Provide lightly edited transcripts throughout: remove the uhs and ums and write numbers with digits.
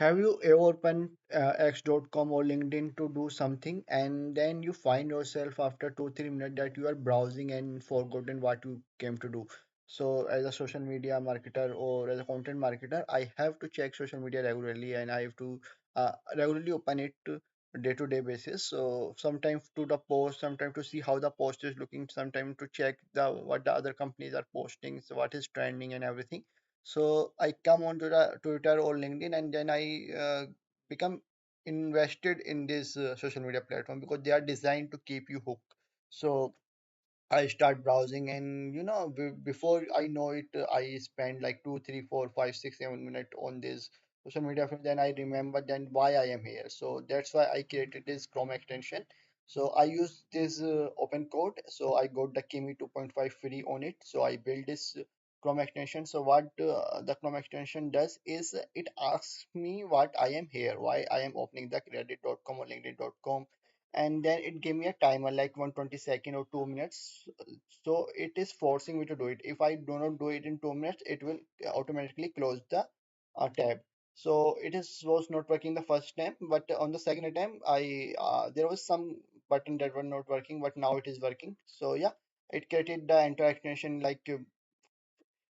Have you ever opened x.com or LinkedIn to do something and then you find yourself after 2 3 minutes that you are browsing and forgotten what you came to do? So, as a social media marketer or as a content marketer, I have to check social media regularly and I have to regularly open it day to day basis. So, sometimes to the post, sometimes to see how the post is looking, sometimes to check the what the other companies are posting, so what is trending and everything. So I come onto the Twitter or LinkedIn, and then I become invested in this social media platform because they are designed to keep you hooked. So I start browsing, and before I know it, I spend like 2 3 4 5 6 7 minutes on this social media. Then I remember then why I am here. So that's why I created this Chrome extension. So I use this open code. So I got the Kimi 2.5 free on it. So I built this Chrome extension. So what the Chrome extension does is it asks me what I am here, why I am opening the Reddit.com or LinkedIn.com, and then it gave me a timer like 120 second or 2 minutes. So it is forcing me to do it. If I do not do it in 2 minutes, it will automatically close the tab. So it is was not working the first time, but on the second attempt I there was some button that were not working, but now it is working. So yeah, it created the entire extension like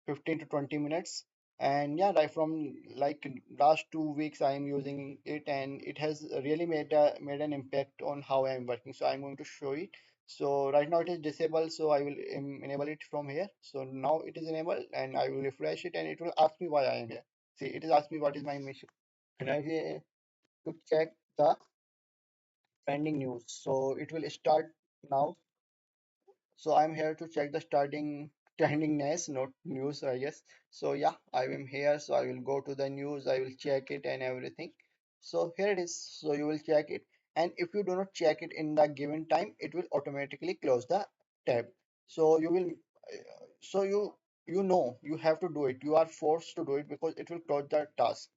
15 to 20 minutes. And yeah, like from like last 2 weeks I am using it, and it has really made an impact on how I am working. So I'm going to show it. So right now it is disabled, so I will enable it from here. So now it is enabled, and I will refresh it, and it will ask me why I am here. See, it is asked me what is my mission, and I say to check the trending news. So it will start now. So I'm here to check the starting trendingness, not news, I guess. So yeah, I am here. So I will go to the news. I will check it and everything. So here it is. So you will check it, and if you do not check it in the given time, it will automatically close the tab. So you will, so you have to do it. You are forced to do it because it will close the task.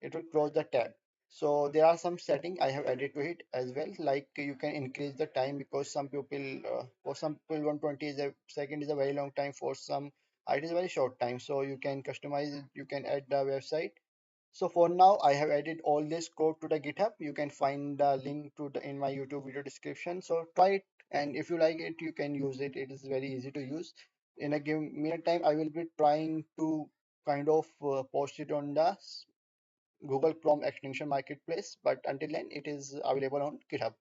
It will close the tab. So there are some setting I have added to it as well. Like you can increase the time because some people, for some people, 120 is a second is a very long time. For some, it is a very short time. So you can customize it. You can add the website. So for now, I have added all this code to the GitHub. You can find the link to the in my YouTube video description. So try it, and if you like it, you can use it. It is very easy to use. In a given minute time, I will be trying to kind of post it on the Google Chrome extension marketplace, but until then it is available on GitHub.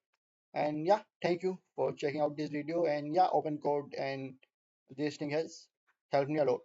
And yeah, thank you for checking out this video. And yeah, open code and this thing has helped me a lot.